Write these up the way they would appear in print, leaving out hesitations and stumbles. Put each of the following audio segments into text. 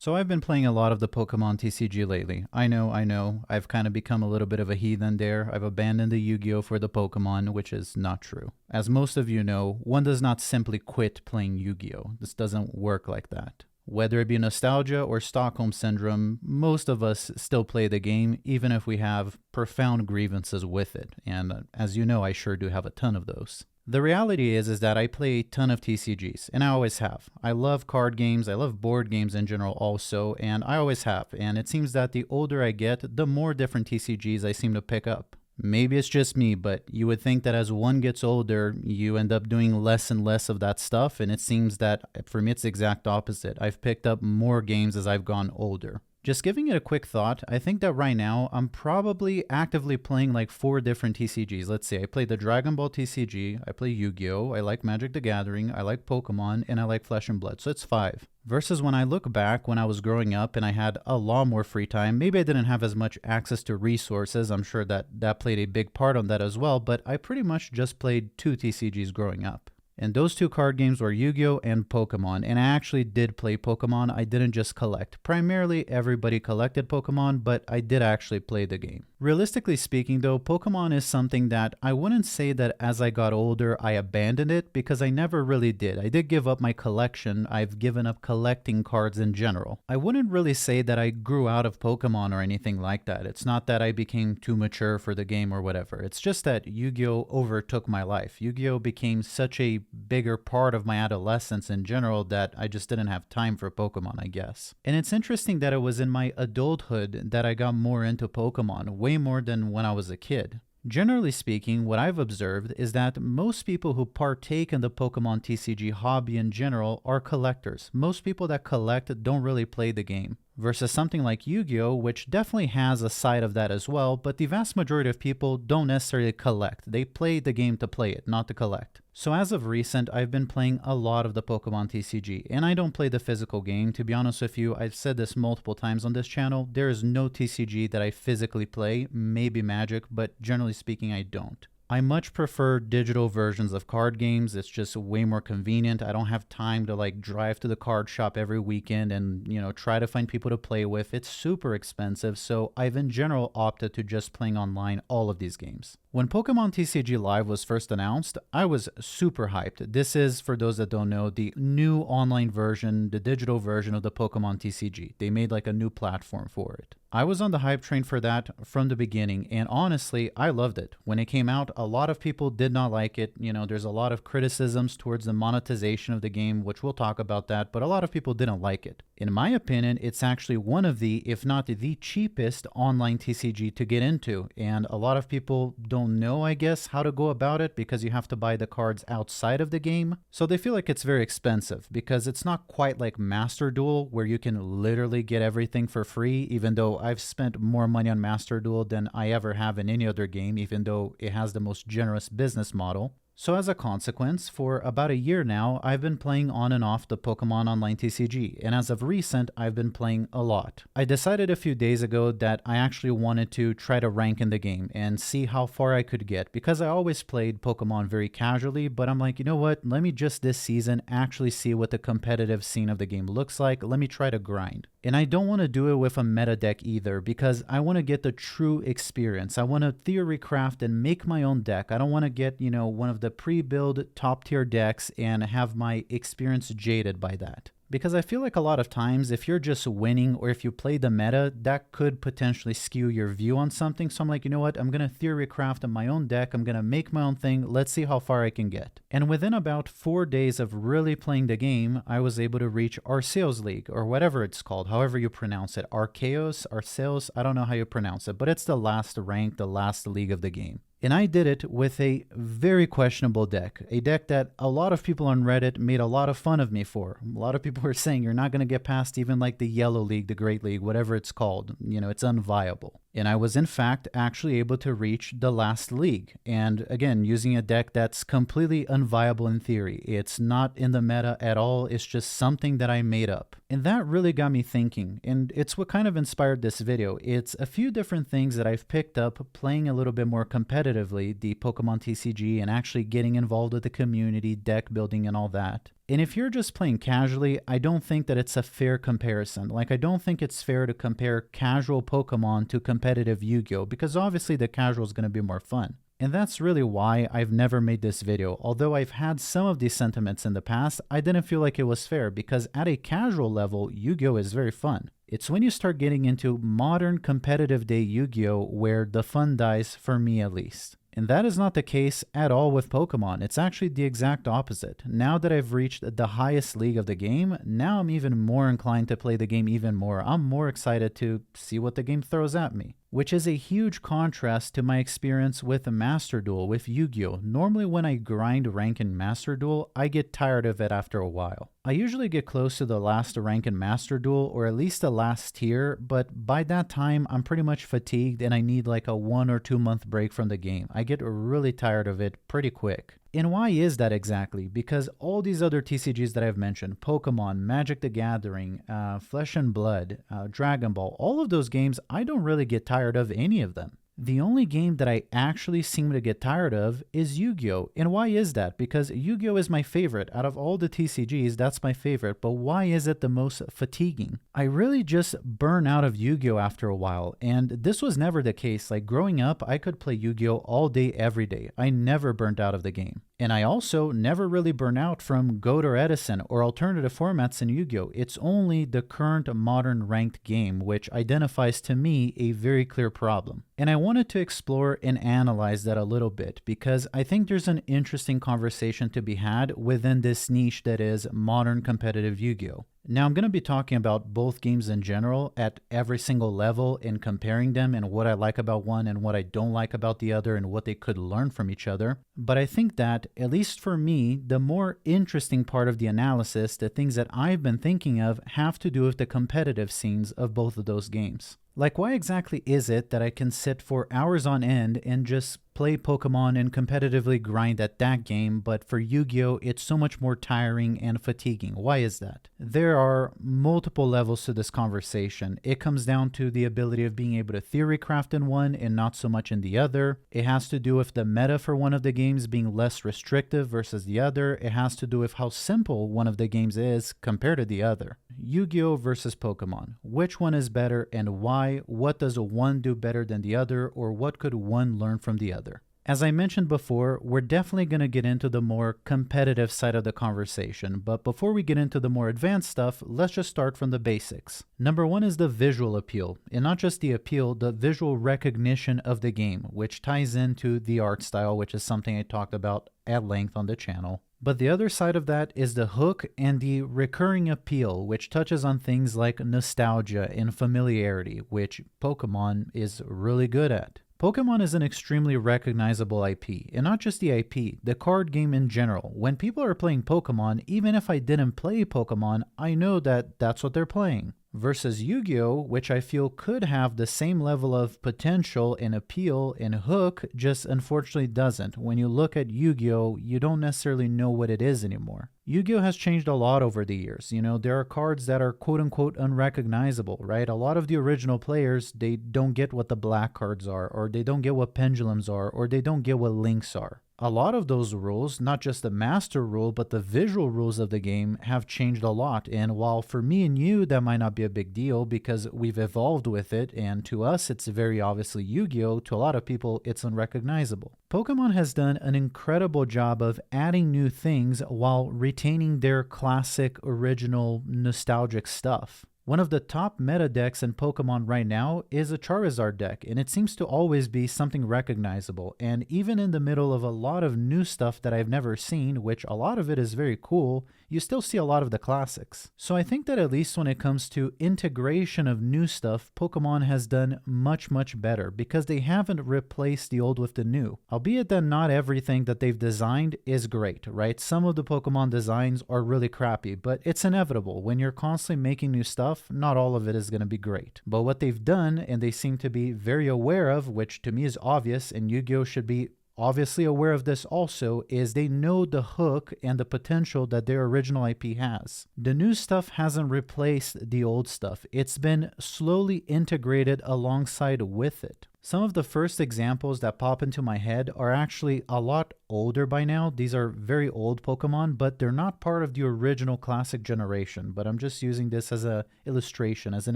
So I've been playing a lot of the Pokemon TCG lately. I know, I've kind of become a little bit of a heathen there. I've abandoned the Yu-Gi-Oh for the Pokemon, which is not true. As most of you know, one does not simply quit playing Yu-Gi-Oh. This doesn't work like that. Whether it be nostalgia or Stockholm Syndrome, most of us still play the game, even if we have profound grievances with it. And as you know, I sure do have a ton of those. The reality is that I play a ton of TCGs, and I always have. I love card games, I love board games in general also, and I always have. And it seems that the older I get, the more different TCGs I seem to pick up. Maybe it's just me, but you would think that as one gets older, you end up doing less and less of that stuff, and it seems that for me it's the exact opposite. I've picked up more games as I've gone older. Just giving it a quick thought, I think that right now I'm probably actively playing like 4 different TCGs. Let's see, I play the Dragon Ball TCG, I play Yu-Gi-Oh, I like Magic the Gathering, I like Pokemon, and I like Flesh and Blood, so it's 5. Versus when I look back when I was growing up and I had a lot more free time, maybe I didn't have as much access to resources, I'm sure that played a big part on that as well, but I pretty much just played 2 TCGs growing up. And those 2 card games were Yu-Gi-Oh! And Pokemon, and I actually did play Pokemon, I didn't just collect. Primarily, everybody collected Pokemon, but I did actually play the game. Realistically speaking though, Pokemon is something that I wouldn't say that as I got older I abandoned it, because I never really did. I did give up my collection, I've given up collecting cards in general. I wouldn't really say that I grew out of Pokemon or anything like that. It's not that I became too mature for the game or whatever. It's just that Yu-Gi-Oh! Overtook my life. Yu-Gi-Oh! Became such a bigger part of my adolescence in general that I just didn't have time for Pokemon, I guess. And it's interesting that it was in my adulthood that I got more into Pokemon, way more than when I was a kid. Generally speaking, what I've observed is that most people who partake in the Pokemon TCG hobby in general are collectors. Most people that collect don't really play the game. Versus something like Yu-Gi-Oh, which definitely has a side of that as well, but the vast majority of people don't necessarily collect. They play the game to play it, not to collect. So as of recent, I've been playing a lot of the Pokemon TCG, and I don't play the physical game. To be honest with you, I've said this multiple times on this channel, there is no TCG that I physically play, maybe Magic, but generally speaking, I don't. I much prefer digital versions of card games. It's just way more convenient. I don't have time to like drive to the card shop every weekend and, try to find people to play with. It's super expensive, so I've in general opted to just playing online all of these games. When Pokemon TCG Live was first announced, I was super hyped. This is, for those that don't know, the new online version, the digital version of the Pokemon TCG. They made like a new platform for it. I was on the hype train for that from the beginning, and honestly, I loved it. When it came out, a lot of people did not like it. There's a lot of criticisms towards the monetization of the game, which we'll talk about that, but a lot of people didn't like it. In my opinion, it's actually one of the, if not the cheapest online TCG to get into, and a lot of people don't know, I guess, how to go about it because you have to buy the cards outside of the game. So they feel like it's very expensive because it's not quite like Master Duel where you can literally get everything for free, even though I've spent more money on Master Duel than I ever have in any other game, even though it has the most generous business model. So as a consequence, for about a year now, I've been playing on and off the Pokemon Online TCG, and as of recent, I've been playing a lot. I decided a few days ago that I actually wanted to try to rank in the game and see how far I could get, because I always played Pokemon very casually, but I'm like, you know what, let me just this season actually see what the competitive scene of the game looks like, let me try to grind. And I don't want to do it with a meta deck either, because I want to get the true experience. I want to theory craft and make my own deck. I don't want to get, one of the pre-built top tier decks and have my experience jaded by that. Because I feel like a lot of times if you're just winning or if you play the meta, that could potentially skew your view on something. So I'm like, you know what, I'm going to theory craft my own deck, I'm going to make my own thing, let's see how far I can get. And within about 4 days of really playing the game, I was able to reach Arceus League, or whatever it's called, however you pronounce it. Arceus, I don't know how you pronounce it, but it's the last rank, the last league of the game. And I did it with a very questionable deck, a deck that a lot of people on Reddit made a lot of fun of me for. A lot of people were saying you're not going to get past even like the Yellow League, the Great League, whatever it's called. It's unviable. And I was in fact actually able to reach the last league. And again, using a deck that's completely unviable in theory. It's not in the meta at all. It's just something that I made up. And that really got me thinking. And it's what kind of inspired this video. It's a few different things that I've picked up playing a little bit more competitively, the Pokemon TCG, and actually getting involved with the community, deck building and all that. And if you're just playing casually, I don't think that it's a fair comparison. Like, I don't think it's fair to compare casual Pokemon to competitive Yu-Gi-Oh! Because obviously the casual is going to be more fun. And that's really why I've never made this video. Although I've had some of these sentiments in the past, I didn't feel like it was fair because at a casual level, Yu-Gi-Oh! Is very fun. It's when you start getting into modern competitive day Yu-Gi-Oh! Where the fun dies, for me at least. And that is not the case at all with Pokemon. It's actually the exact opposite. Now that I've reached the highest league of the game, now I'm even more inclined to play the game even more. I'm more excited to see what the game throws at me. Which is a huge contrast to my experience with Master Duel, with Yu-Gi-Oh! Normally when I grind rank in Master Duel, I get tired of it after a while. I usually get close to the last rank in Master Duel, or at least the last tier, but by that time I'm pretty much fatigued and I need like a 1 or 2 month break from the game. I get really tired of it pretty quick. And why is that exactly? Because all these other TCGs that I've mentioned, Pokemon, Magic the Gathering, Flesh and Blood, Dragon Ball, all of those games, I don't really get tired of any of them. The only game that I actually seem to get tired of is Yu-Gi-Oh! And why is that? Because Yu-Gi-Oh! Is my favorite. Out of all the TCGs, that's my favorite. But why is it the most fatiguing? I really just burn out of Yu-Gi-Oh! After a while. And this was never the case. Like growing up, I could play Yu-Gi-Oh! All day, every day. I never burned out of the game. And I also never really burn out from Goat or Edison or alternative formats in Yu-Gi-Oh! It's only the current modern ranked game which identifies to me a very clear problem. And I wanted to explore and analyze that a little bit because I think there's an interesting conversation to be had within this niche that is modern competitive Yu-Gi-Oh! Now, I'm going to be talking about both games in general at every single level and comparing them and what I like about one and what I don't like about the other and what they could learn from each other. But I think that, at least for me, the more interesting part of the analysis, the things that I've been thinking of, have to do with the competitive scenes of both of those games. Like, why exactly is it that I can sit for hours on end and just play Pokemon and competitively grind at that game, but for Yu-Gi-Oh! It's so much more tiring and fatiguing? Why is that? There are multiple levels to this conversation. It comes down to the ability of being able to theory craft in one and not so much in the other. It has to do with the meta for one of the games being less restrictive versus the other. It has to do with how simple one of the games is compared to the other. Yu-Gi-Oh! Versus Pokemon. Which one is better and why? What does one do better than the other, or what could one learn from the other? As I mentioned before, we're definitely going to get into the more competitive side of the conversation, but before we get into the more advanced stuff, let's just start from the basics. Number one is the visual appeal, and not just the appeal, the visual recognition of the game, which ties into the art style, which is something I talked about at length on the channel. But the other side of that is the hook and the recurring appeal, which touches on things like nostalgia and familiarity, which Pokemon is really good at. Pokemon is an extremely recognizable IP, and not just the IP, the card game in general. When people are playing Pokemon, even if I didn't play Pokemon, I know that that's what they're playing. Versus Yu-Gi-Oh!, which I feel could have the same level of potential and appeal and hook, just unfortunately doesn't. When you look at Yu-Gi-Oh!, you don't necessarily know what it is anymore. Yu-Gi-Oh! Has changed a lot over the years. You know, there are cards that are quote-unquote unrecognizable, right? A lot of the original players, they don't get what the black cards are, or they don't get what pendulums are, or they don't get what links are. A lot of those rules, not just the master rule, but the visual rules of the game have changed a lot. And while for me and you, that might not be a big deal because we've evolved with it, and to us, it's very obviously Yu-Gi-Oh! To a lot of people, it's unrecognizable. Pokemon has done an incredible job of adding new things while retaining their classic, original, nostalgic stuff. One of the top meta decks in Pokemon right now is a Charizard deck, and it seems to always be something recognizable. And even in the middle of a lot of new stuff that I've never seen, which a lot of it is very cool, you still see a lot of the classics. So I think that at least when it comes to integration of new stuff, Pokemon has done much, much better because they haven't replaced the old with the new. Albeit that not everything that they've designed is great, right? Some of the Pokemon designs are really crappy, but it's inevitable. When you're constantly making new stuff, not all of it is going to be great. But what they've done, and they seem to be very aware of, which to me is obvious, and Yu-Gi-Oh! Should be obviously aware of this also, is they know the hook and the potential that their original IP has. The new stuff hasn't replaced the old stuff. It's been slowly integrated alongside with it. Some of the first examples that pop into my head are actually a lot older by now. These are very old Pokemon, but they're not part of the original classic generation, but I'm just using this as an illustration, as an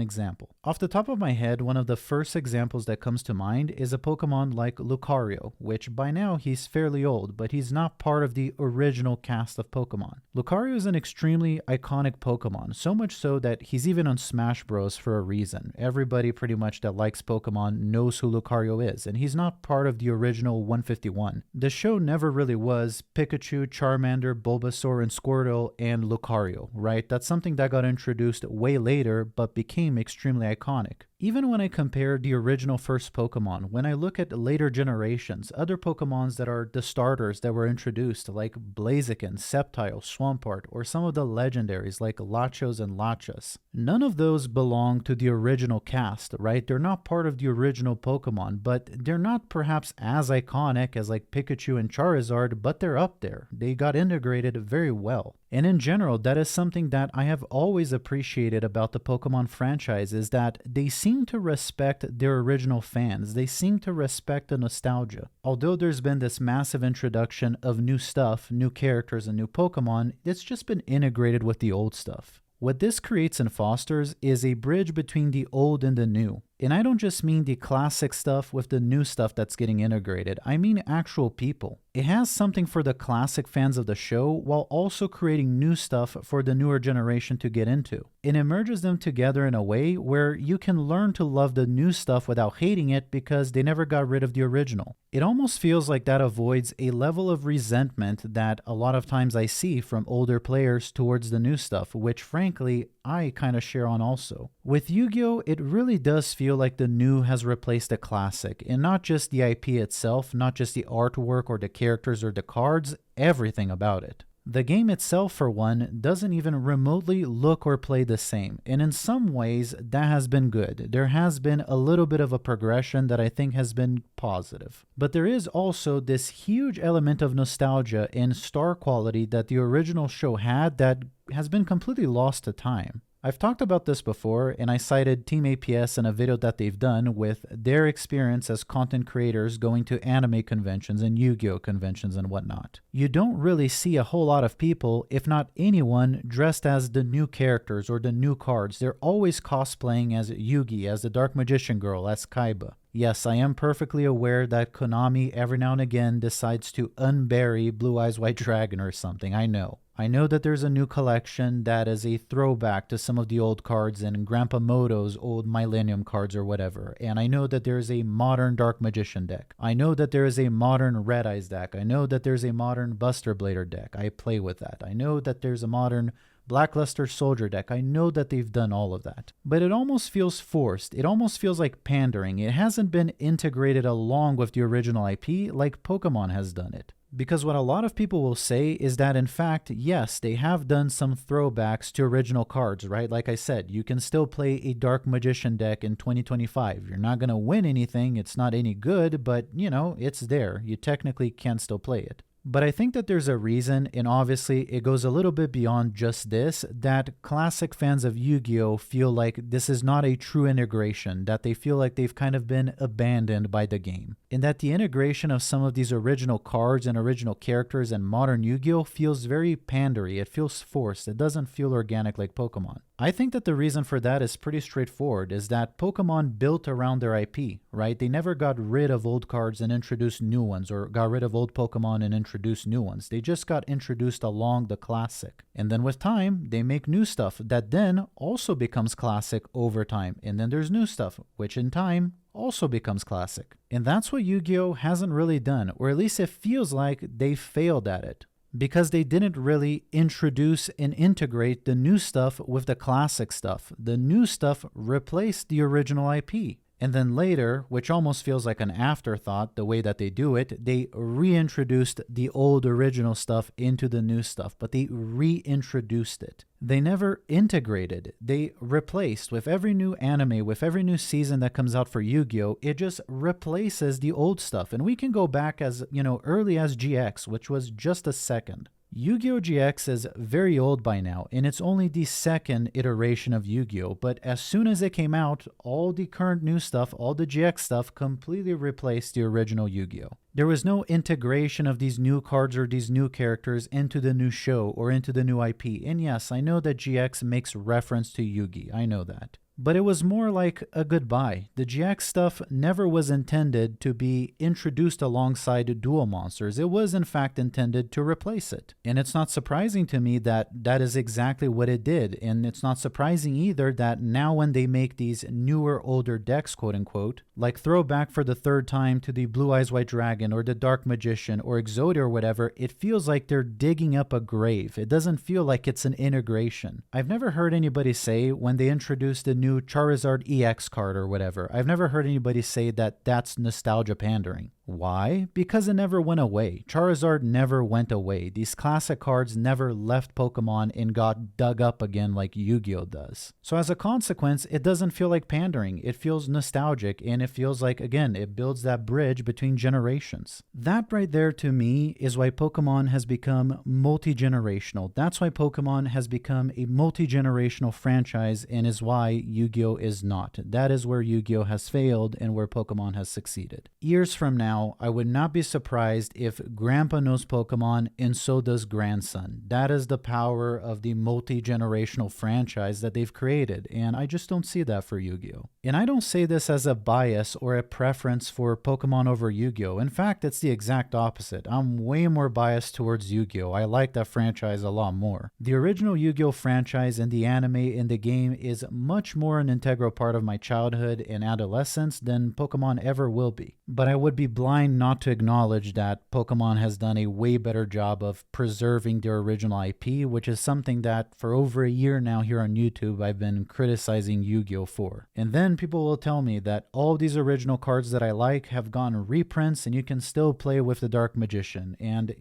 example. Off the top of my head, one of the first examples that comes to mind is a Pokemon like Lucario, which by now he's fairly old, but he's not part of the original cast of Pokemon. Lucario is an extremely iconic Pokemon, so much so that he's even on Smash Bros. For a reason. Everybody pretty much that likes Pokemon knows who Lucario is, and he's not part of the original 151. The show never really was Pikachu, Charmander, Bulbasaur, and Squirtle, and Lucario, right? That's something that got introduced way later, but became extremely iconic. Even when I compare the original first Pokemon, when I look at later generations, other Pokemons that are the starters that were introduced, like Blaziken, Sceptile, Swampert, or some of the legendaries like Latios and Lachas, none of those belong to the original cast, right? They're not part of the original Pokemon, but they're not perhaps as iconic as like Pikachu and Charizard, but they're up there. They got integrated very well. And in general, that is something that I have always appreciated about the Pokemon franchise, is that they seem to respect their original fans. They seem to respect the nostalgia. Although there's been this massive introduction of new stuff, new characters, and new Pokemon, it's just been integrated with the old stuff. What this creates and fosters is a bridge between the old and the new. And I don't just mean the classic stuff with the new stuff that's getting integrated. I mean actual people. It has something for the classic fans of the show while also creating new stuff for the newer generation to get into. It merges them together in a way where you can learn to love the new stuff without hating it because they never got rid of the original. It almost feels like that avoids a level of resentment that a lot of times I see from older players towards the new stuff, which frankly I kind of share on also. With Yu-Gi-Oh, it really does feel like the new has replaced the classic, and not just the IP itself, not just the artwork or the characters or the cards, everything about it. The game itself, for one, doesn't even remotely look or play the same, and in some ways that has been good. There has been a little bit of a progression that I think has been positive. But there is also this huge element of nostalgia and star quality that the original show had that has been completely lost to time. I've talked about this before, and I cited Team APS in a video that they've done with their experience as content creators going to anime conventions and Yu-Gi-Oh conventions and whatnot. You don't really see a whole lot of people, if not anyone, dressed as the new characters or the new cards. They're always cosplaying as Yugi, as the Dark Magician Girl, as Kaiba. Yes, I am perfectly aware that Konami every now and again decides to unbury Blue Eyes White Dragon or something, I know. I know that there's a new collection that is a throwback to some of the old cards and Grandpa Moto's old Millennium cards or whatever. And I know that there's a modern Dark Magician deck. I know that there is a modern Red Eyes deck. I know that there's a modern Buster Blader deck. I play with that. I know that there's a modern Blackluster Soldier deck. I know that they've done all of that. But it almost feels forced. It almost feels like pandering. It hasn't been integrated along with the original IP like Pokemon has done it. Because what a lot of people will say is that, in fact, yes, they have done some throwbacks to original cards, right? Like I said, you can still play a Dark Magician deck in 2025. You're not going to win anything. It's not any good, but, you know, it's there. You technically can still play it. But I think that there's a reason, and obviously it goes a little bit beyond just this, that classic fans of Yu-Gi-Oh! Feel like this is not a true integration, that they feel like they've kind of been abandoned by the game. And that the integration of some of these original cards and original characters and modern Yu-Gi-Oh! Feels very pandery, it feels forced, it doesn't feel organic like Pokemon. I think that the reason for that is pretty straightforward, is that Pokemon built around their IP, right? They never got rid of old cards and introduced new ones, or got rid of old Pokemon and introduced new ones. They just got introduced along the classic. And then with time, they make new stuff that then also becomes classic over time. And then there's new stuff, which in time also becomes classic. And that's what Yu-Gi-Oh! Hasn't really done, or at least it feels like they failed at it. Because they didn't really introduce and integrate the new stuff with the classic stuff. The new stuff replaced the original IP. And then later, which almost feels like an afterthought, the way that they do it, they reintroduced the old original stuff into the new stuff, but they reintroduced it. They never integrated. They replaced. With every new anime, with every new season that comes out for Yu-Gi-Oh!, it just replaces the old stuff. And we can go back as, early as GX, which was just a second. Yu-Gi-Oh! GX is very old by now, and it's only the second iteration of Yu-Gi-Oh! But as soon as it came out, all the current new stuff, all the GX stuff, completely replaced the original Yu-Gi-Oh! There was no integration of these new cards or these new characters into the new show or into the new IP. And yes, I know that GX makes reference to Yu-Gi, I know that. But it was more like a goodbye. The GX stuff never was intended to be introduced alongside Duel Monsters. It was in fact intended to replace it. And it's not surprising to me that that is exactly what it did. And it's not surprising either that now when they make these newer, older decks, quote unquote, like throwback for the third time to the Blue Eyes White Dragon or the Dark Magician or Exodia or whatever, it feels like they're digging up a grave. It doesn't feel like it's an integration. I've never heard anybody say when they introduced the new Charizard EX card or whatever, I've never heard anybody say that that's nostalgia pandering. Why? Because it never went away. Charizard never went away. These classic cards never left Pokemon and got dug up again like Yu-Gi-Oh! Does. So as a consequence, it doesn't feel like pandering. It feels nostalgic, and it feels like, again, it builds that bridge between generations. That right there to me is why Pokemon has become multi-generational. That's why Pokemon has become a multi-generational franchise and is why Yu-Gi-Oh! Is not. That is where Yu-Gi-Oh! Has failed and where Pokemon has succeeded. Years from now, I would not be surprised if Grandpa knows Pokemon and so does Grandson. That is the power of the multi-generational franchise that they've created, and I just don't see that for Yu-Gi-Oh! And I don't say this as a bias or a preference for Pokemon over Yu-Gi-Oh! In fact, it's the exact opposite. I'm way more biased towards Yu-Gi-Oh! I like that franchise a lot more. The original Yu-Gi-Oh! Franchise and the anime in the game is much more an integral part of my childhood and adolescence than Pokemon ever will be. But I would be blind not to acknowledge that Pokemon has done a way better job of preserving their original IP, which is something that for over a year now here on YouTube I've been criticizing Yu-Gi-Oh! For. And then people will tell me that all these original cards that I like have gone reprints and you can still play with the Dark Magician, and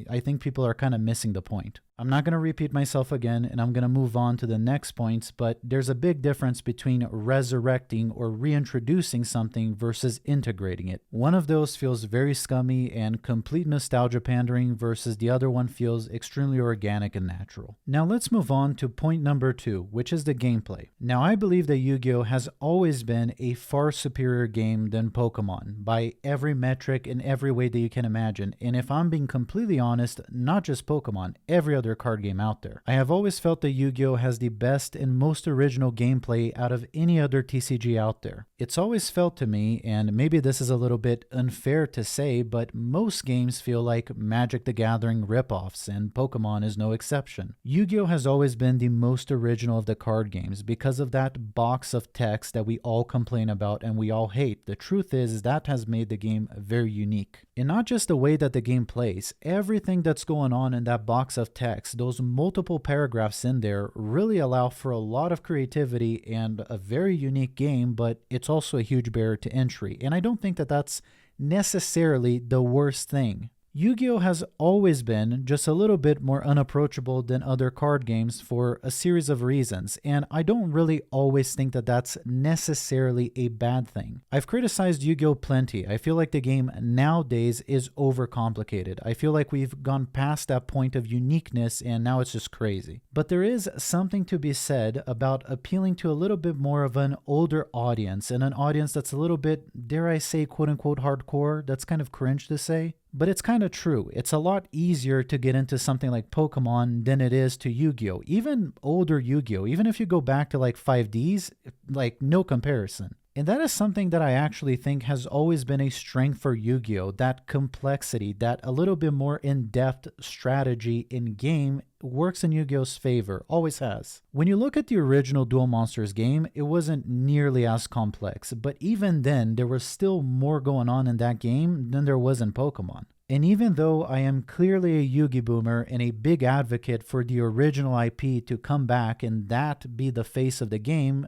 I think people are kind of missing the point. I'm not going to repeat myself again, and I'm going to move on to the next points, but there's a big difference between resurrecting or reintroducing something versus integrating it. One of those feels very scummy and complete nostalgia pandering versus the other one feels extremely organic and natural. Now let's move on to point number 2, which is the gameplay. Now I believe that Yu-Gi-Oh! Has always been a far superior game than Pokemon by every metric in every way that you can imagine, and if I'm being completely honest, not just Pokemon, every other card game out there. I have always felt that Yu-Gi-Oh! Has the best and most original gameplay out of any other TCG out there. It's always felt to me, and maybe this is a little bit unfair to say, but most games feel like Magic the Gathering ripoffs, and Pokemon is no exception. Yu-Gi-Oh! Has always been the most original of the card games because of that box of text that we all complain about and we all hate. The truth is that has made the game very unique. And not just the way that the game plays, everything that's going on in that box of text, those multiple paragraphs in there really allow for a lot of creativity and a very unique game, but it's also a huge barrier to entry. And I don't think that that's necessarily the worst thing. Yu-Gi-Oh! Has always been just a little bit more unapproachable than other card games for a series of reasons, and I don't really always think that that's necessarily a bad thing. I've criticized Yu-Gi-Oh! Plenty. I feel like the game nowadays is overcomplicated. I feel like we've gone past that point of uniqueness and now it's just crazy. But there is something to be said about appealing to a little bit more of an older audience, and an audience that's a little bit, dare I say, quote-unquote hardcore. That's kind of cringe to say. But it's kind of true. It's a lot easier to get into something like Pokemon than it is to Yu-Gi-Oh! Even older Yu-Gi-Oh! Even if you go back to like 5Ds, like no comparison. And that is something that I actually think has always been a strength for Yu-Gi-Oh! That complexity, that a little bit more in-depth strategy in game works in Yu-Gi-Oh's favor, always has. When you look at the original Duel Monsters game, it wasn't nearly as complex, but even then, there was still more going on in that game than there was in Pokemon. And even though I am clearly a Yu-Gi boomer and a big advocate for the original IP to come back and that be the face of the game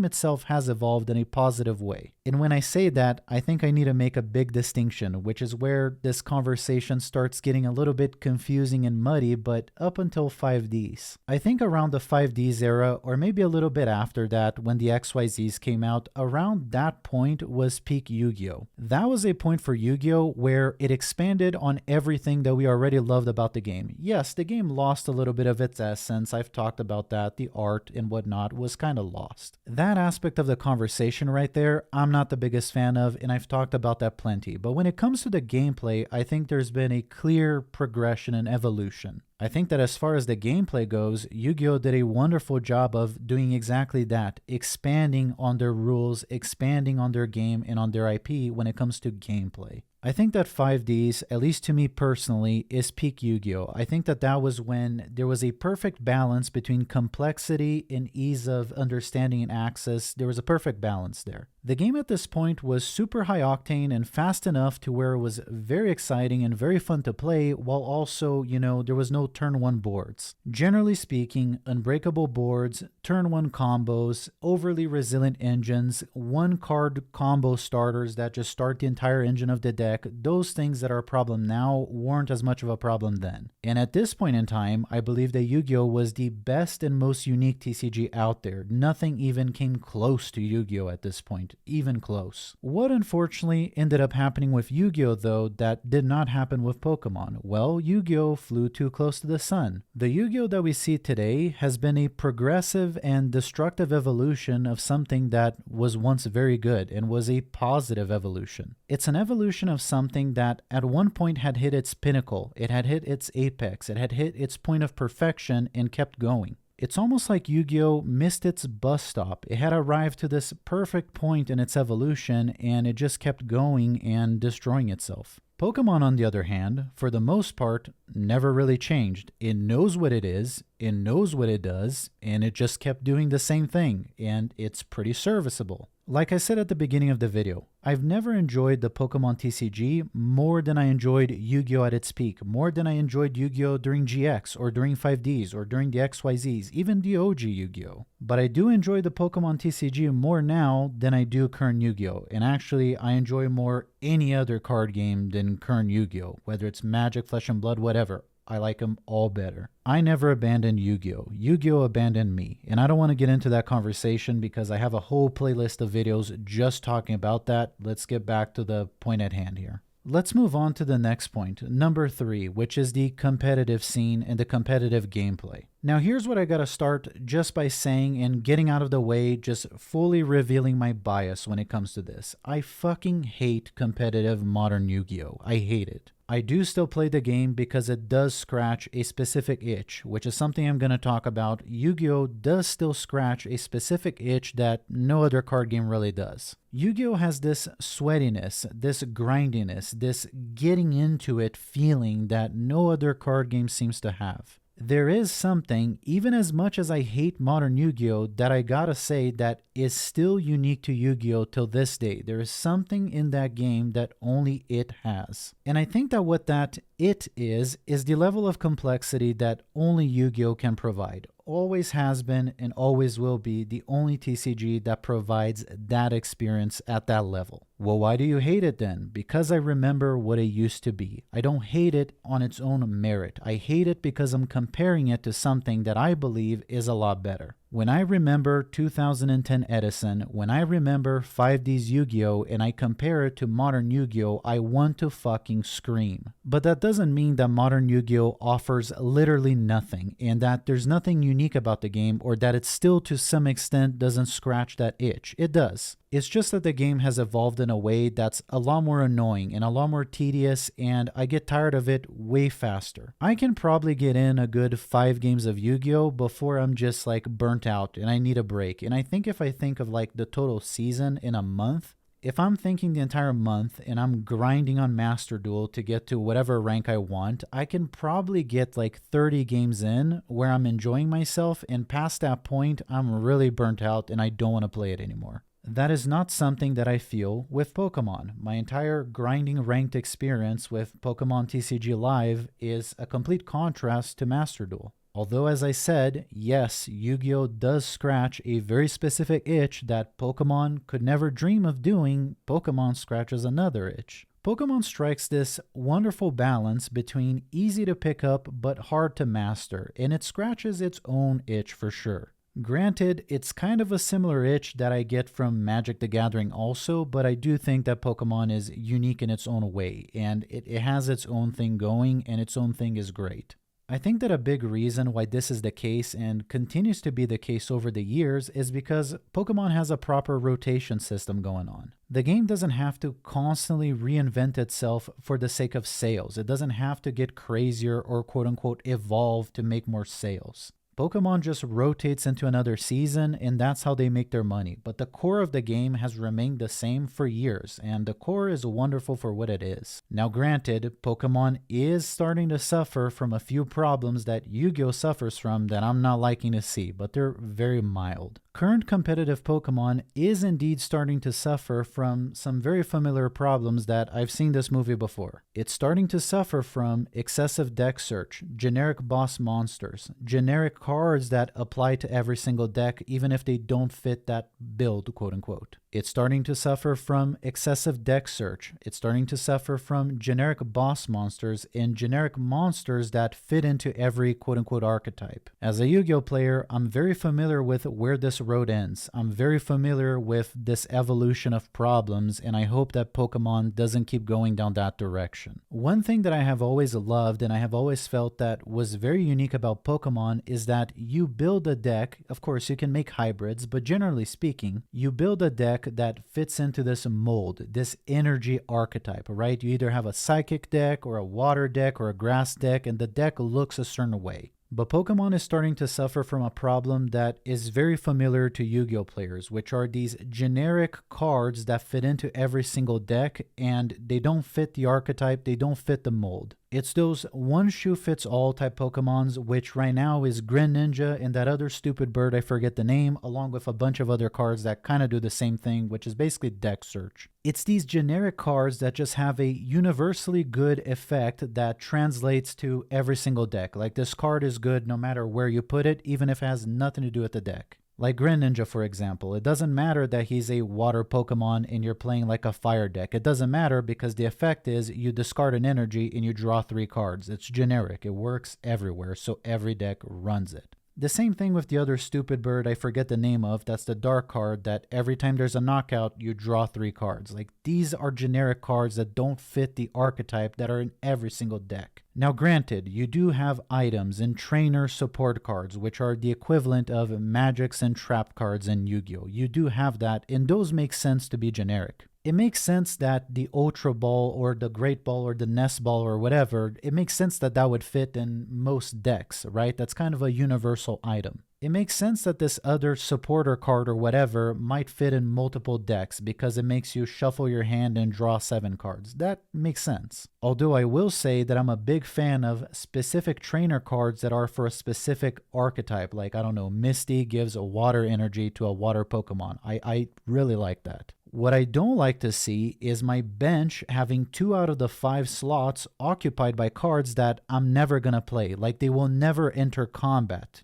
itself has evolved in a positive way. And when I say that, I think I need to make a big distinction, which is where this conversation starts getting a little bit confusing and muddy, but up until 5Ds. I think around the 5Ds era, or maybe a little bit after that, when the XYZs came out, around that point was peak Yu-Gi-Oh! That was a point for Yu-Gi-Oh! Where it expanded on everything that we already loved about the game. Yes, the game lost a little bit of its essence. I've talked about that. The art and whatnot was kind of lost. That aspect of the conversation right there, I'm not the biggest fan of, and I've talked about that plenty. But when it comes to the gameplay, I think there's been a clear progression and evolution. I think that as far as the gameplay goes, Yu-Gi-Oh! Did a wonderful job of doing exactly that, expanding on their rules, expanding on their game and on their IP when it comes to gameplay. I think that 5Ds, at least to me personally, is peak Yu-Gi-Oh! I think that that was when there was a perfect balance between complexity and ease of understanding and access. There was a perfect balance there. The game at this point was super high octane and fast enough to where it was very exciting and very fun to play, while also, there was no turn 1 boards. Generally speaking, unbreakable boards, turn 1 combos, overly resilient engines, 1 card combo starters that just start the entire engine of the deck, those things that are a problem now weren't as much of a problem then. And at this point in time, I believe that Yu-Gi-Oh! Was the best and most unique TCG out there. Nothing even came close to Yu-Gi-Oh! At this point. Even close. What unfortunately ended up happening with Yu-Gi-Oh! Though that did not happen with Pokemon? Well, Yu-Gi-Oh! Flew too close to the sun. The Yu-Gi-Oh! That we see today has been a progressive and destructive evolution of something that was once very good and was a positive evolution. It's an evolution of something that at one point had hit its pinnacle, it had hit its apex, it had hit its point of perfection and kept going. It's almost like Yu-Gi-Oh! Missed its bus stop. It had arrived to this perfect point in its evolution and it just kept going and destroying itself. Pokemon, on the other hand, for the most part, never really changed. It knows what it is, it knows what it does, and it just kept doing the same thing, and it's pretty serviceable. Like I said at the beginning of the video, I've never enjoyed the Pokemon TCG more than I enjoyed Yu-Gi-Oh! At its peak, more than I enjoyed Yu-Gi-Oh! During GX, or during 5Ds, or during the XYZs, even the OG Yu-Gi-Oh! But I do enjoy the Pokemon TCG more now than I do current Yu-Gi-Oh! And actually, I enjoy more any other card game than current Yu-Gi-Oh! Whether it's Magic, Flesh and Blood, whatever. I like them all better. I never abandoned Yu-Gi-Oh! Yu-Gi-Oh! Abandoned me. And I don't want to get into that conversation because I have a whole playlist of videos just talking about that. Let's get back to the point at hand here. Let's move on to the next point, number 3, which is the competitive scene and the competitive gameplay. Now here's what I gotta start just by saying and getting out of the way, just fully revealing my bias when it comes to this. I fucking hate competitive modern Yu-Gi-Oh! I hate it. I do still play the game because it does scratch a specific itch, which is something I'm going to talk about. Yu-Gi-Oh! Does still scratch a specific itch that no other card game really does. Yu-Gi-Oh! Has this sweatiness, this grindiness, this getting into it feeling that no other card game seems to have. There is something, even as much as I hate modern Yu-Gi-Oh!, that I gotta say that is still unique to Yu-Gi-Oh! Till this day. There is something in that game that only it has. And I think that what that it is the level of complexity that only Yu-Gi-Oh! Can provide. Always has been and always will be the only TCG that provides that experience at that level. Well, why do you hate it then? Because I remember what it used to be. I don't hate it on its own merit. I hate it because I'm comparing it to something that I believe is a lot better. When I remember 2010 Edison, when I remember 5D's Yu-Gi-Oh! And I compare it to modern Yu-Gi-Oh!, I want to fucking scream. But that doesn't mean that modern Yu-Gi-Oh! Offers literally nothing, and that there's nothing unique about the game, or that it still to some extent doesn't scratch that itch. It does. It's just that the game has evolved in a way that's a lot more annoying and a lot more tedious, and I get tired of it way faster. I can probably get in a good 5 games of Yu-Gi-Oh! Before I'm just like burnt out and I need a break. And I think if I think of like the total season in a month, if I'm thinking the entire month and I'm grinding on Master Duel to get to whatever rank I want, I can probably get like 30 games in where I'm enjoying myself, and past that point, I'm really burnt out and I don't want to play it anymore. That is not something that I feel with Pokemon. My entire grinding ranked experience with Pokemon TCG Live is a complete contrast to Master Duel. Although, as I said, yes, Yu-Gi-Oh does scratch a very specific itch that Pokemon could never dream of doing. Pokemon scratches another itch. Pokemon strikes this wonderful balance between easy to pick up but hard to master, and it scratches its own itch for sure. Granted, it's kind of a similar itch that I get from Magic the Gathering also, but I do think that Pokemon is unique in its own way, and it has its own thing going, and its own thing is great. I think that a big reason why this is the case and continues to be the case over the years is because Pokemon has a proper rotation system going on. The game doesn't have to constantly reinvent itself for the sake of sales. It doesn't have to get crazier or quote-unquote evolve to make more sales. Pokemon just rotates into another season, and that's how they make their money. But the core of the game has remained the same for years, and the core is wonderful for what it is. Now granted, Pokemon is starting to suffer from a few problems that Yu-Gi-Oh suffers from that I'm not liking to see, but they're very mild. Current competitive Pokemon is indeed starting to suffer from some very familiar problems that I've seen this movie before. It's starting to suffer from excessive deck search, generic boss monsters, generic cards that apply to every single deck even if they don't fit that build, quote unquote. It's starting to suffer from excessive deck search. It's starting to suffer from generic boss monsters and generic monsters that fit into every quote-unquote archetype. As a Yu-Gi-Oh player, I'm very familiar with where this road ends. I'm very familiar with this evolution of problems, and I hope that Pokemon doesn't keep going down that direction. One thing that I have always loved and I have always felt that was very unique about Pokemon is that you build a deck. Of course, you can make hybrids, but generally speaking, you build a deck that fits into this mold, this energy archetype, right? You either have a psychic deck or a water deck or a grass deck, and the deck looks a certain way. But Pokemon is starting to suffer from a problem that is very familiar to Yu-Gi-Oh players, which are these generic cards that fit into every single deck, and they don't fit the archetype, they don't fit the mold. It's those one-shoe-fits-all type Pokemons, which right now is Greninja and that other stupid bird, I forget the name, along with a bunch of other cards that kind of do the same thing, which is basically deck search. It's these generic cards that just have a universally good effect that translates to every single deck. Like this card is good no matter where you put it, even if it has nothing to do with the deck. Like Greninja, for example, it doesn't matter that he's a water Pokemon and you're playing like a fire deck. It doesn't matter because the effect is you discard an energy and you draw 3 cards. It's generic. It works everywhere, so every deck runs it. The same thing with the other stupid bird I forget the name of, that's the dark card that every time there's a knockout, you draw 3 cards. Like these are generic cards that don't fit the archetype that are in every single deck. Now granted, you do have items and trainer support cards, which are the equivalent of magics and trap cards in Yu-Gi-Oh! You do have that, and those make sense to be generic. It makes sense that the Ultra Ball or the Great Ball or the Nest Ball or whatever, it makes sense that that would fit in most decks, right? That's kind of a universal item. It makes sense that this other supporter card or whatever might fit in multiple decks because it makes you shuffle your hand and draw 7 cards. That makes sense. Although I will say that I'm a big fan of specific trainer cards that are for a specific archetype. Like, I don't know, Misty gives a water energy to a water Pokemon. I really like that. What I don't like to see is my bench having 2 out of the 5 slots occupied by cards that I'm never going to play. Like they will never enter combat.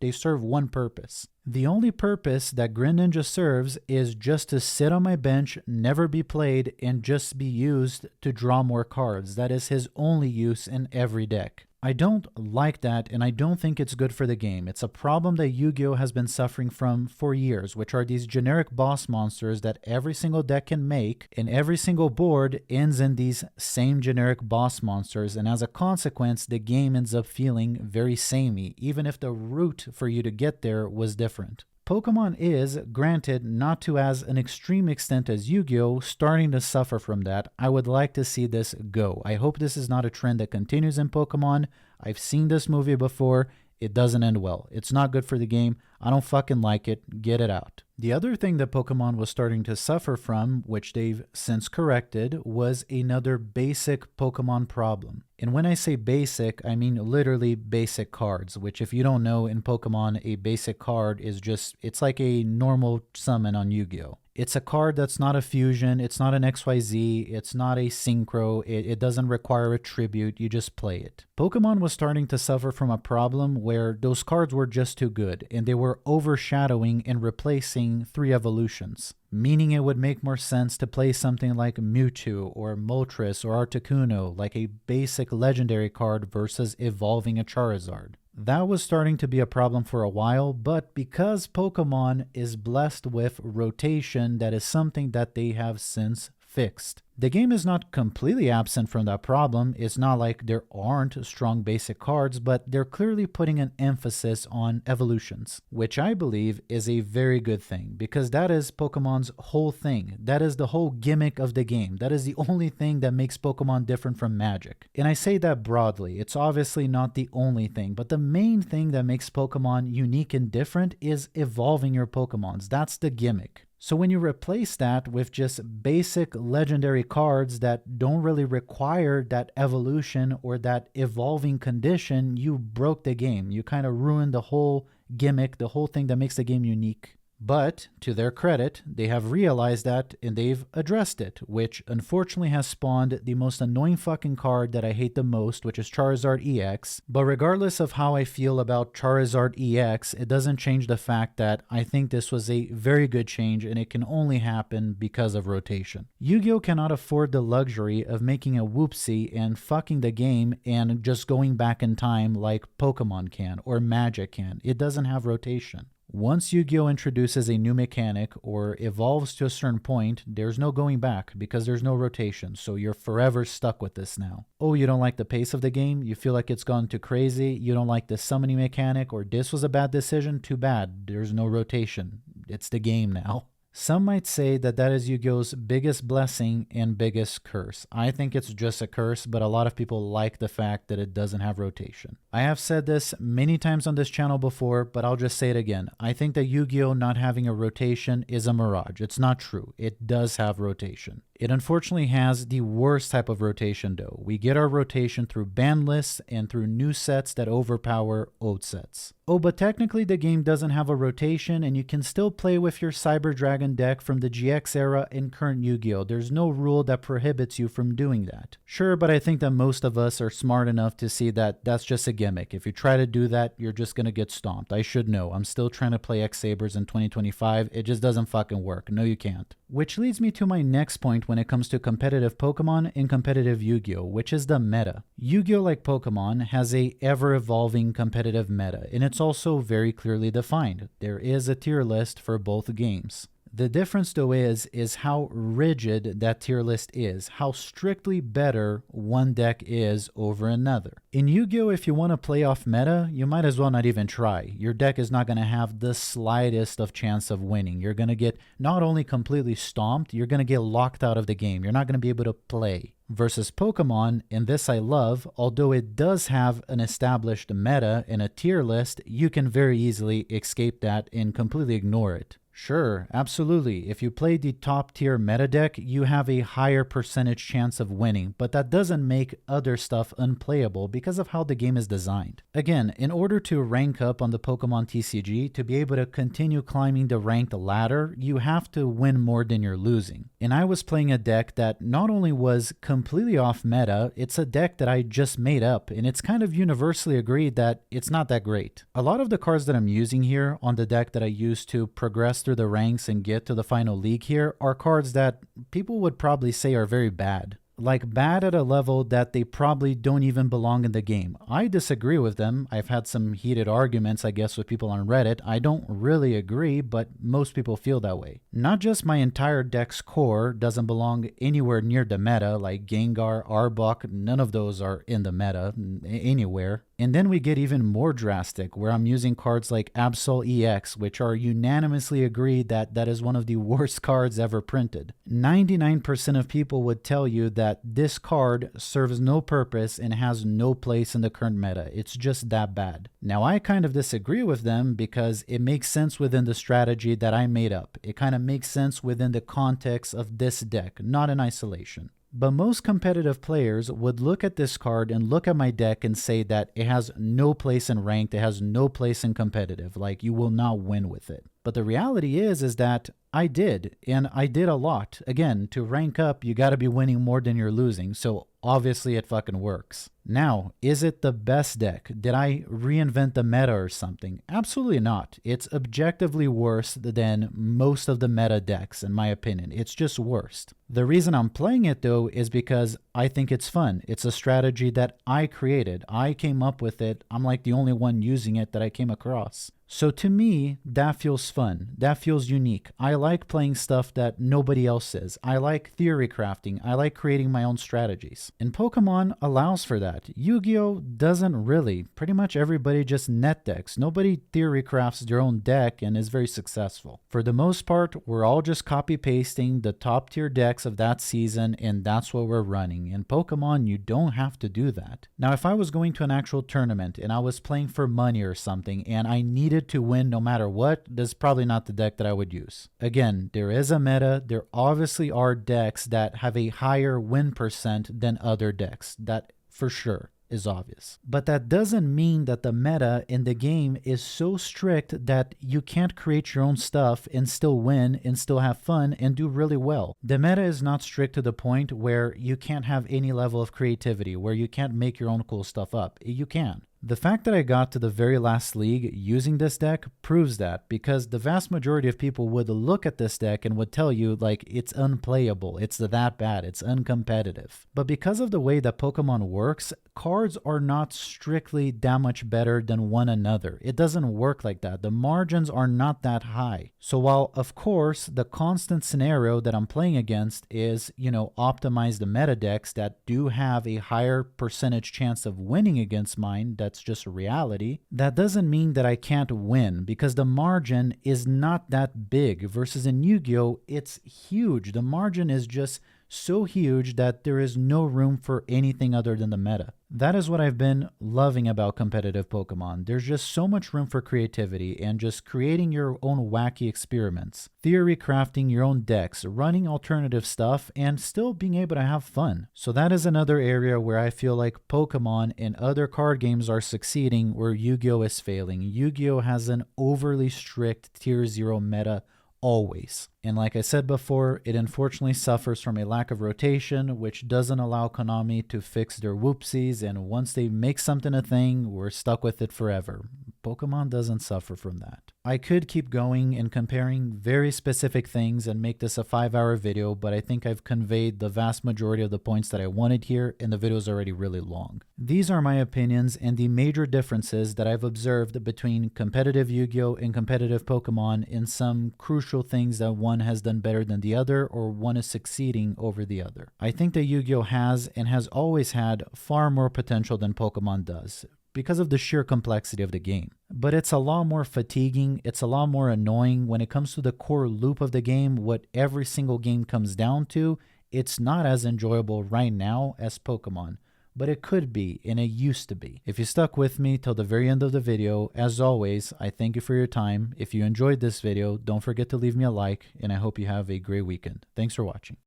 They serve one purpose. The only purpose that Greninja serves is just to sit on my bench, never be played, and just be used to draw more cards. That is his only use in every deck. I don't like that, and I don't think it's good for the game. It's a problem that Yu-Gi-Oh! Has been suffering from for years, which are these generic boss monsters that every single deck can make, and every single board ends in these same generic boss monsters, and as a consequence, the game ends up feeling very samey, even if the route for you to get there was different. Pokemon is, granted, not to as an extreme extent as Yu-Gi-Oh!, starting to suffer from that. I would like to see this go. I hope this is not a trend that continues in Pokemon. I've seen this movie before. It doesn't end well. It's not good for the game. I don't fucking like it. Get it out. The other thing that Pokemon was starting to suffer from, which they've since corrected, was another basic Pokemon problem. And when I say basic, I mean literally basic cards, which if you don't know, in Pokemon, a basic card is just, it's like a normal summon on Yu-Gi-Oh! It's a card that's not a fusion, it's not an XYZ, it's not a synchro, it doesn't require a tribute, you just play it. Pokemon was starting to suffer from a problem where those cards were just too good, and they were overshadowing and replacing 3 evolutions. Meaning it would make more sense to play something like Mewtwo or Moltres or Articuno, like a basic legendary card versus evolving a Charizard. That was starting to be a problem for a while, but because Pokemon is blessed with rotation, that is something that they have since fixed. The game is not completely absent from that problem. It's not like there aren't strong basic cards, but they're clearly putting an emphasis on evolutions, which I believe is a very good thing because that is Pokemon's whole thing. That is the whole gimmick of the game. That is the only thing that makes Pokemon different from Magic. And I say that broadly. It's obviously not the only thing, but the main thing that makes Pokemon unique and different is evolving your Pokemons. That's the gimmick. So when you replace that with just basic legendary cards that don't really require that evolution or that evolving condition, you broke the game. You kind of ruined the whole gimmick, the whole thing that makes the game unique. But, to their credit, they have realized that and they've addressed it, which unfortunately has spawned the most annoying fucking card that I hate the most, which is Charizard EX. But regardless of how I feel about Charizard EX, it doesn't change the fact that I think this was a very good change and it can only happen because of rotation. Yu-Gi-Oh! Cannot afford the luxury of making a whoopsie and fucking the game and just going back in time like Pokemon can or Magic can. It doesn't have rotation. Once Yu-Gi-Oh! Introduces a new mechanic or evolves to a certain point, there's no going back because there's no rotation, so you're forever stuck with this now. Oh, you don't like the pace of the game? You feel like it's gone too crazy? You don't like the summoning mechanic or this was a bad decision? Too bad, there's no rotation. It's the game now. Some might say that that is Yu-Gi-Oh's biggest blessing and biggest curse. I think it's just a curse, but a lot of people like the fact that it doesn't have rotation. I have said this many times on this channel before, but I'll just say it again. I think that Yu-Gi-Oh not having a rotation is a mirage. It's not true. It does have rotation. It unfortunately has the worst type of rotation though. We get our rotation through ban lists and through new sets that overpower old sets. Oh, but technically the game doesn't have a rotation and you can still play with your Cyber Dragon deck from the GX era in current Yu-Gi-Oh! There's no rule that prohibits you from doing that. Sure, but I think that most of us are smart enough to see that that's just a gimmick. If you try to do that, you're just gonna get stomped. I should know. I'm still trying to play X-Sabers in 2025. It just doesn't fucking work. No, you can't. Which leads me to my next point when it comes to competitive Pokemon and competitive Yu-Gi-Oh!, which is the meta. Yu-Gi-Oh! Like Pokemon has a ever-evolving competitive meta, and it's also very clearly defined. There is a tier list for both games. The difference though is how rigid that tier list is, how strictly better one deck is over another. In Yu-Gi-Oh! If you want to play off meta, you might as well not even try. Your deck is not going to have the slightest of chance of winning. You're going to get not only completely stomped, you're going to get locked out of the game. You're not going to be able to play. Versus Pokemon, and this I love, although it does have an established meta and a tier list, you can very easily escape that and completely ignore it. Sure, absolutely. If you play the top tier meta deck, you have a higher percentage chance of winning, but that doesn't make other stuff unplayable because of how the game is designed. Again, in order to rank up on the Pokemon TCG, to be able to continue climbing the ranked ladder, you have to win more than you're losing. And I was playing a deck that not only was completely off meta, it's a deck that I just made up, and it's kind of universally agreed that it's not that great. A lot of the cards that I'm using here on the deck that I used to progress through the ranks and get to the final league here are cards that people would probably say are very bad. Like bad at a level that they probably don't even belong in the game. I disagree with them. I've had some heated arguments, I guess, with people on Reddit. I don't really agree, but most people feel that way. Not just my entire deck's core doesn't belong anywhere near the meta, like Gengar, Arbok, none of those are in the meta anywhere. And then we get even more drastic, where I'm using cards like Absol EX, which are unanimously agreed that that is one of the worst cards ever printed. 99% of people would tell you that that this card serves no purpose and has no place in the current meta. It's just that bad. Now, I kind of disagree with them because it makes sense within the strategy that I made up. It kind of makes sense within the context of this deck, not in isolation. But most competitive players would look at this card and look at my deck and say that it has no place in ranked, it has no place in competitive, like you will not win with it. But the reality is that I did, and I did a lot. Again, to rank up, you gotta be winning more than you're losing, so obviously it fucking works. Now, is it the best deck? Did I reinvent the meta or something? Absolutely not. It's objectively worse than most of the meta decks, in my opinion. It's just worst. The reason I'm playing it, though, is because I think it's fun. It's a strategy that I created. I came up with it. I'm like the only one using it that I came across. So to me, that feels fun. That feels unique. I like playing stuff that nobody else is. I like theory crafting. I like creating my own strategies. And Pokemon allows for that. Yu-Gi-Oh doesn't really. Pretty much everybody just net decks. Nobody theory crafts their own deck and is very successful. For the most part, we're all just copy pasting the top tier decks of that season, and that's what we're running. In Pokemon, you don't have to do that. Now, if I was going to an actual tournament and I was playing for money or something and I needed to win no matter what, that's probably not the deck that I would use. Again, there is a meta. There obviously are decks that have a higher win percent than other decks. That for sure is obvious. But that doesn't mean that the meta in the game is so strict that you can't create your own stuff and still win and still have fun and do really well. The meta is not strict to the point where you can't have any level of creativity, where you can't make your own cool stuff up. You can. The fact that I got to the very last league using this deck proves that, because the vast majority of people would look at this deck and would tell you like it's unplayable, it's that bad, it's uncompetitive. But because of the way that Pokemon works, cards are not strictly that much better than one another. It doesn't work like that. The margins are not that high. So while of course the constant scenario that I'm playing against is, optimize the meta decks that do have a higher percentage chance of winning against mine, that's just reality, that doesn't mean that I can't win, because the margin is not that big, versus in Yu-Gi-Oh, it's huge. The margin is just so huge that there is no room for anything other than the meta. That is what I've been loving about competitive Pokemon. There's just so much room for creativity and just creating your own wacky experiments, theory crafting your own decks, running alternative stuff, and still being able to have fun. So that is another area where I feel like Pokemon and other card games are succeeding where Yu-Gi-Oh is failing. Yu-Gi-Oh has an overly strict tier 0 meta always. And like I said before, it unfortunately suffers from a lack of rotation, which doesn't allow Konami to fix their whoopsies, and once they make something a thing, we're stuck with it forever. Pokemon doesn't suffer from that. I could keep going and comparing very specific things and make this a 5-hour video, but I think I've conveyed the vast majority of the points that I wanted here, and the video is already really long. These are my opinions and the major differences that I've observed between competitive Yu-Gi-Oh and competitive Pokemon, in some crucial things that one has done better than the other, or one is succeeding over the other. I think that Yu-Gi-Oh has and has always had far more potential than Pokemon does, because of the sheer complexity of the game. But it's a lot more fatiguing, it's a lot more annoying when it comes to the core loop of the game. What every single game comes down to, it's not as enjoyable right now as Pokemon, but it could be, and it used to be. If you stuck with me till the very end of the video, as always, I thank you for your time. If you enjoyed this video, don't forget to leave me a like, and I hope you have a great weekend. Thanks for watching.